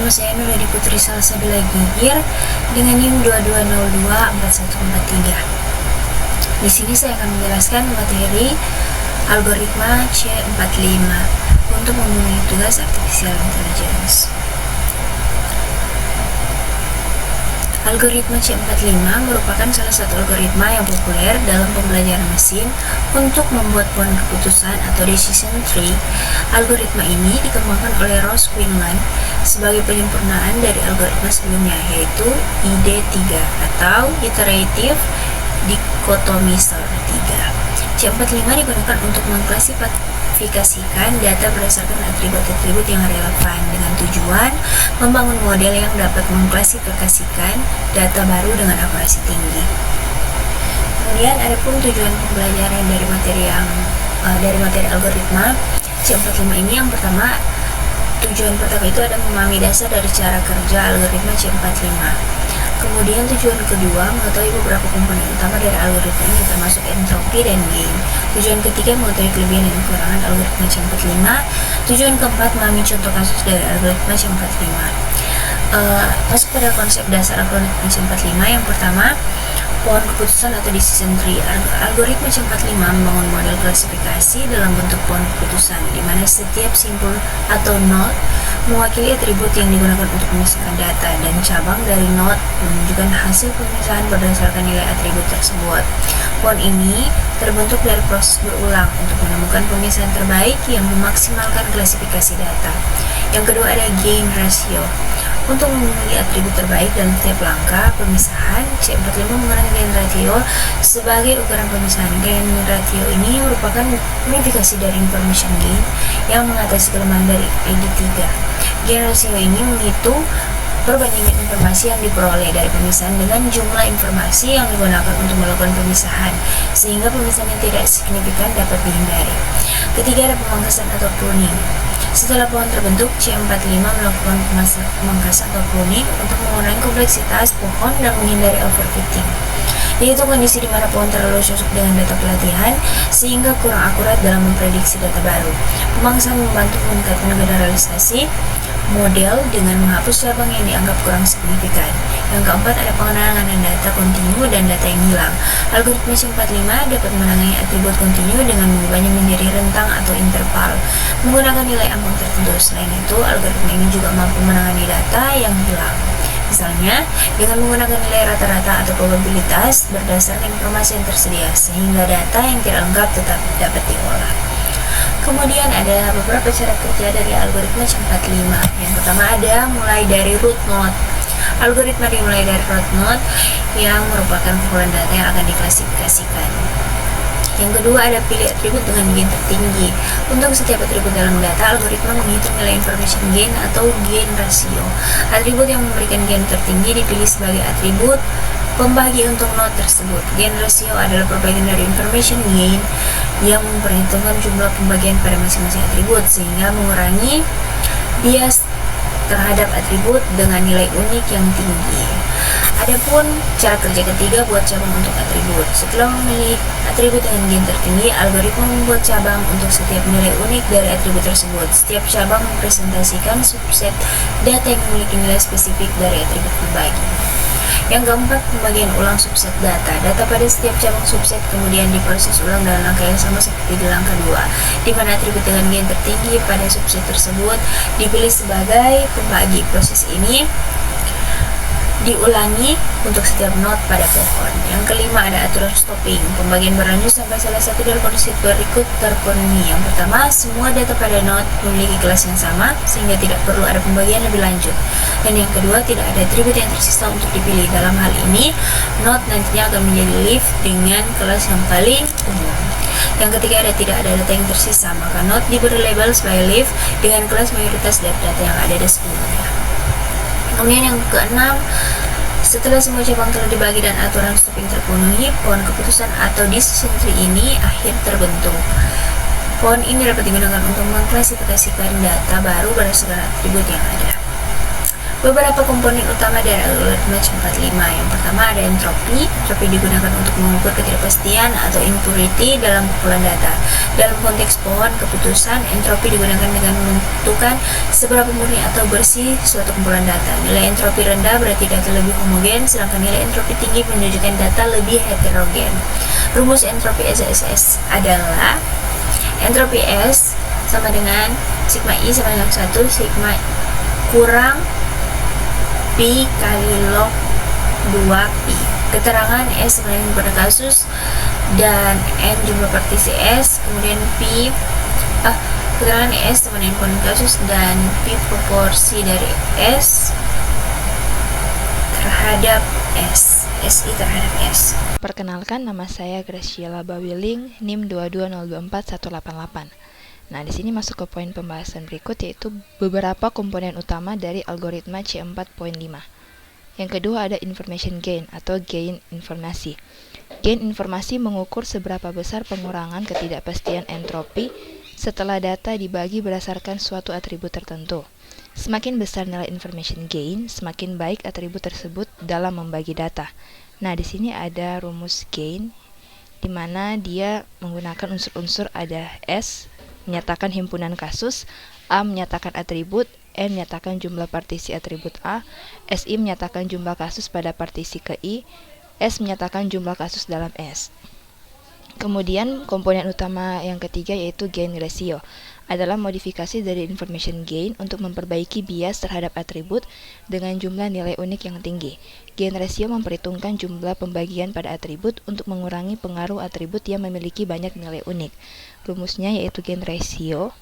Nama saya Nuradi Putri Salsabila Gigir dengan NIM 22024143. Di sini saya akan menjelaskan materi algoritma C45 untuk memenuhi tugas artificial intelligence. Algoritma C45 merupakan salah satu algoritma yang populer dalam pembelajaran mesin untuk membuat pohon keputusan atau decision tree. Algoritma ini dikembangkan oleh Ross Quinlan sebagai penyempurnaan dari algoritma sebelumnya, yaitu ID3 atau Iterative Dichotomizer 3. C45 digunakan untuk mengklasifikasikan data berdasarkan atribut-atribut yang relevan dengan tujuan membangun model yang dapat mengklasifikasikan data baru dengan akurasi tinggi. Kemudian ada pun tujuan pembelajaran dari materi algoritma C45 ini. Yang pertama, tujuan pertama itu ada memahami dasar dari cara kerja algoritma C45. Kemudian tujuan kedua, mengetahui beberapa komponen utama dari algoritma ini termasuk entropi dan gain. Tujuan ketiga, mengetahui kelebihan dan kekurangan algoritma C45. Tujuan keempat, memahami contoh kasus dari algoritma C45. Masuk pada konsep dasar algoritma C45. Yang pertama, pohon keputusan atau decision tree. Algoritma C45 membangun model klasifikasi dalam bentuk pohon keputusan, di mana setiap simpul atau node mewakili atribut yang digunakan untuk memisahkan data, dan cabang dari node menunjukkan hasil pemisahan berdasarkan nilai atribut tersebut. Pohon ini terbentuk dari proses berulang untuk menemukan pemisahan terbaik yang memaksimalkan klasifikasi data. Yang kedua ada gain ratio. Untuk memilih atribut terbaik dalam setiap langkah pemisahan, C45 menggunakan gain ratio sebagai ukuran pemisahan. Gain ratio ini merupakan unifikasi dari information gain yang mengatasi kelemahan dari ID3. Gain ratio ini menghitung perbandingan informasi yang diperoleh dari pemisahan dengan jumlah informasi yang digunakan untuk melakukan pemisahan, sehingga pemisahan yang tidak signifikan dapat dihindari. Ketiga ada pemangkasan atau pruning. Setelah pohon terbentuk, C45 melakukan pemangkasan atau pruning untuk mengurangi kompleksitas pohon dan menghindari overfitting, yaitu kondisi di mana pohon terlalu cocok dengan data pelatihan sehingga kurang akurat dalam memprediksi data baru. Pemangkasan membantu meningkatkan generalisasi model dengan menghapus cabang yang dianggap kurang signifikan. Yang keempat ada pengenangan data kontinu dan data yang hilang. Algoritma C45 dapat menangani atribut kontinu dengan mengubahnya menjadi rentang atau interval menggunakan nilai ambang tertentu. Selain itu, algoritma ini juga mampu menangani data yang hilang, misalnya dengan menggunakan nilai rata-rata atau probabilitas berdasarkan informasi yang tersedia, sehingga data yang tidak lengkap tetap dapat diolah. Kemudian ada beberapa cara kerja dari algoritma C45. Yang pertama ada mulai dari root node. Algoritma dimulai dari root node yang merupakan kumpulan data yang akan diklasifikasikan. Yang kedua ada pilih atribut dengan gain tertinggi. Untuk setiap atribut dalam data, algoritma menghitung nilai information gain atau gain ratio. Atribut yang memberikan gain tertinggi dipilih sebagai atribut pembagi untuk node tersebut. Gain ratio adalah perbaikan dari information gain yang memperhitungkan jumlah pembagian pada masing-masing atribut sehingga mengurangi bias terhadap atribut dengan nilai unik yang tinggi. Adapun cara kerja ketiga buat cabang untuk atribut. Setelah memilih atribut dengan gain tertinggi, algoritma membuat cabang untuk setiap nilai unik dari atribut tersebut. Setiap cabang mempresentasikan subset data yang memiliki nilai spesifik dari atribut pembagi. Yang keempat, pembagian ulang subset data. Data pada setiap cabang subset kemudian diproses ulang dalam langkah yang sama seperti di langkah 2, di mana atribut dengan gain tertinggi pada subset tersebut dipilih sebagai pembagi. Proses ini diulangi untuk setiap node pada pohon. Yang kelima ada aturan stopping. Pembagian berlanjut sampai salah satu dari kondisi berikut terpenuhi. Yang pertama, semua data pada node memiliki kelas yang sama sehingga tidak perlu ada pembagian lebih lanjut. Dan yang kedua, tidak ada atribut yang tersisa untuk dipilih. Dalam hal ini, node nantinya akan menjadi leaf dengan kelas yang paling umum. Yang ketiga ada tidak ada data yang tersisa, maka node diberi label sebagai leaf dengan kelas mayoritas dari data yang ada di sebelumnya. Kemudian yang keenam, setelah semua cabang telah dibagi dan aturan stopping terpenuhi, pohon keputusan atau decision tree ini akhir terbentuk. Pohon ini dapat digunakan untuk mengklasifikasikan data baru berdasarkan atribut yang ada. Beberapa komponen utama dari algoritma C45. Yang pertama ada entropi. Entropi digunakan untuk mengukur ketidakpastian atau impurity dalam kumpulan data. Dalam konteks pohon keputusan, entropi digunakan dengan menentukan seberapa murni atau bersih suatu kumpulan data. Nilai entropi rendah berarti data lebih homogen, sedangkan nilai entropi tinggi menunjukkan data lebih heterogen. Rumus entropi SSS adalah entropi S sama dengan sigma I sama dengan 1 sigma kurang Pi kali log 2 Pi. Keterangan S sama dengan pada kasus dan N jumlah partisi S, kemudian keterangan S sama dengan pada kasus dan Pi proporsi dari S terhadap S, SI terhadap S. Perkenalkan, nama saya Graciela Bawiling, NIM 22024-188. Nah, di sini masuk ke poin pembahasan berikut, yaitu beberapa komponen utama dari algoritma C4.5. Yang kedua ada information gain atau gain informasi. Gain informasi mengukur seberapa besar pengurangan ketidakpastian entropi setelah data dibagi berdasarkan suatu atribut tertentu. Semakin besar nilai information gain, semakin baik atribut tersebut dalam membagi data. Nah, di sini ada rumus gain, di mana dia menggunakan unsur-unsur ada S, menyatakan himpunan kasus, A menyatakan atribut, N menyatakan jumlah partisi atribut A, SI menyatakan jumlah kasus pada partisi ke I, S menyatakan jumlah kasus dalam S. Kemudian komponen utama yang ketiga yaitu gain ratio, adalah modifikasi dari information gain untuk memperbaiki bias terhadap atribut dengan jumlah nilai unik yang tinggi. Gain ratio memperhitungkan jumlah pembagian pada atribut untuk mengurangi pengaruh atribut yang memiliki banyak nilai unik. Rumusnya yaitu gain ratio,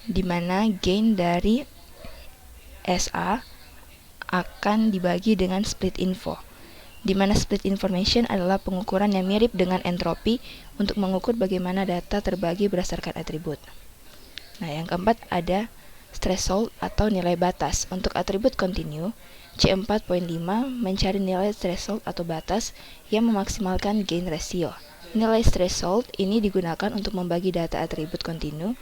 di mana gain dari SA akan dibagi dengan split info, di mana split information adalah pengukuran yang mirip dengan entropi untuk mengukur bagaimana data terbagi berdasarkan atribut. Nah, yang keempat ada threshold atau nilai batas. Untuk atribut continue, C4.5 mencari nilai threshold atau batas yang memaksimalkan gain ratio. Nilai threshold ini digunakan untuk membagi data atribut continue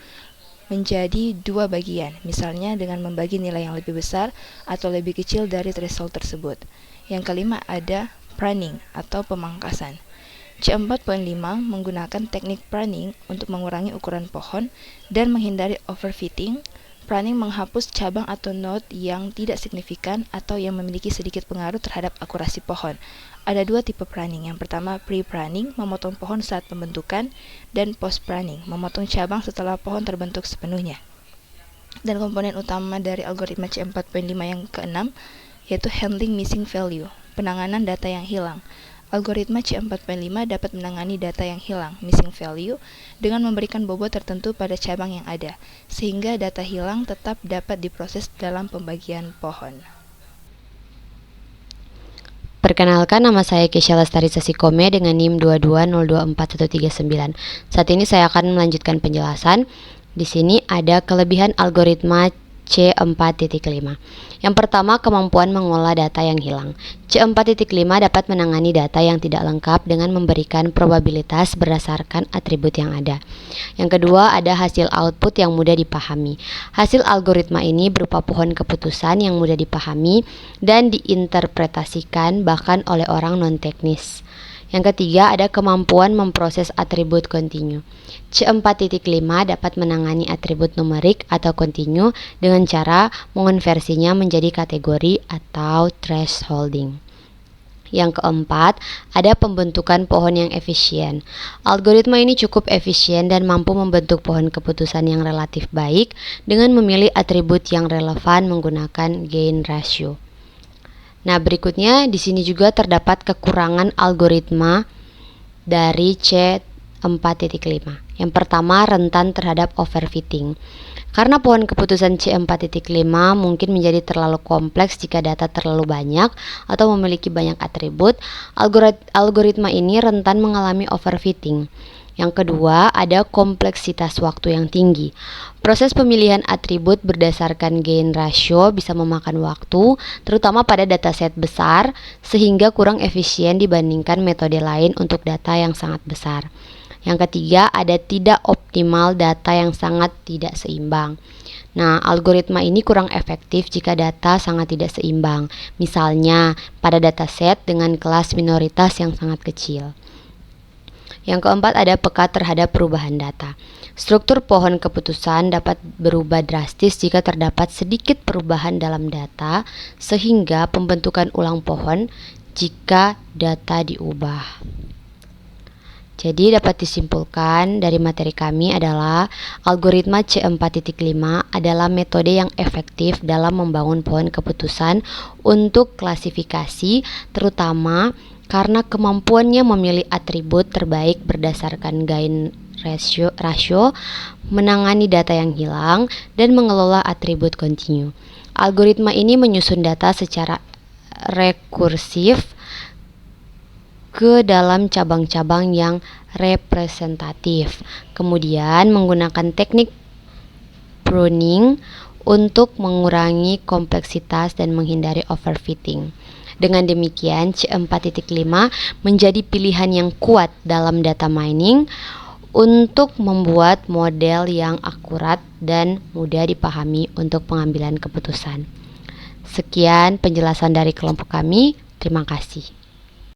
menjadi dua bagian, misalnya dengan membagi nilai yang lebih besar atau lebih kecil dari threshold tersebut. Yang kelima ada pruning atau pemangkasan. C4.5 menggunakan teknik pruning untuk mengurangi ukuran pohon dan menghindari overfitting. Pruning menghapus cabang atau node yang tidak signifikan atau yang memiliki sedikit pengaruh terhadap akurasi pohon. Ada dua tipe pruning. Yang pertama pre-pruning, memotong pohon saat pembentukan, dan post-pruning, memotong cabang setelah pohon terbentuk sepenuhnya. Dan komponen utama dari algoritma C4.5 yang keenam yaitu handling missing value, penanganan data yang hilang. Algoritma C4.5 dapat menangani data yang hilang, missing value, dengan memberikan bobot tertentu pada cabang yang ada, sehingga data hilang tetap dapat diproses dalam pembagian pohon. Perkenalkan, nama saya Kesha Lestari Sasikome dengan NIM 22024-139. Saat ini saya akan melanjutkan penjelasan. Di sini ada kelebihan algoritma C4.5. Yang pertama, kemampuan mengolah data yang hilang. C4.5 dapat menangani data yang tidak lengkap dengan memberikan probabilitas berdasarkan atribut yang ada. Yang kedua, ada hasil output yang mudah dipahami. Hasil algoritma ini berupa pohon keputusan yang mudah dipahami dan diinterpretasikan bahkan oleh orang non-teknis. Yang ketiga, ada kemampuan memproses atribut kontinu. C4.5 dapat menangani atribut numerik atau kontinu dengan cara mengonversinya menjadi kategori atau thresholding. Yang keempat, ada pembentukan pohon yang efisien. Algoritma ini cukup efisien dan mampu membentuk pohon keputusan yang relatif baik dengan memilih atribut yang relevan menggunakan gain ratio. Nah, berikutnya di sini juga terdapat kekurangan algoritma dari C4.5. Yang pertama, rentan terhadap overfitting. Karena pohon keputusan C4.5 mungkin menjadi terlalu kompleks jika data terlalu banyak atau memiliki banyak atribut, algoritma ini rentan mengalami overfitting. Yang kedua, ada kompleksitas waktu yang tinggi. Proses pemilihan atribut berdasarkan gain ratio bisa memakan waktu, terutama pada dataset besar, sehingga kurang efisien dibandingkan metode lain untuk data yang sangat besar. Yang ketiga, ada tidak optimal data yang sangat tidak seimbang. Nah, algoritma ini kurang efektif jika data sangat tidak seimbang. Misalnya, pada dataset dengan kelas minoritas yang sangat kecil. Yang keempat, ada peka terhadap perubahan data. Struktur pohon keputusan dapat berubah drastis jika terdapat sedikit perubahan dalam data, sehingga pembentukan ulang pohon jika data diubah. Jadi dapat disimpulkan dari materi kami adalah algoritma C4.5 adalah metode yang efektif dalam membangun pohon keputusan untuk klasifikasi, terutama karena kemampuannya memilih atribut terbaik berdasarkan gain rasio, menangani data yang hilang, dan mengelola atribut kontinu. Algoritma ini menyusun data secara rekursif ke dalam cabang-cabang yang representatif. Kemudian menggunakan teknik pruning untuk mengurangi kompleksitas dan menghindari overfitting. Dengan demikian, C4.5 menjadi pilihan yang kuat dalam data mining untuk membuat model yang akurat dan mudah dipahami untuk pengambilan keputusan. Sekian penjelasan dari kelompok kami. Terima kasih.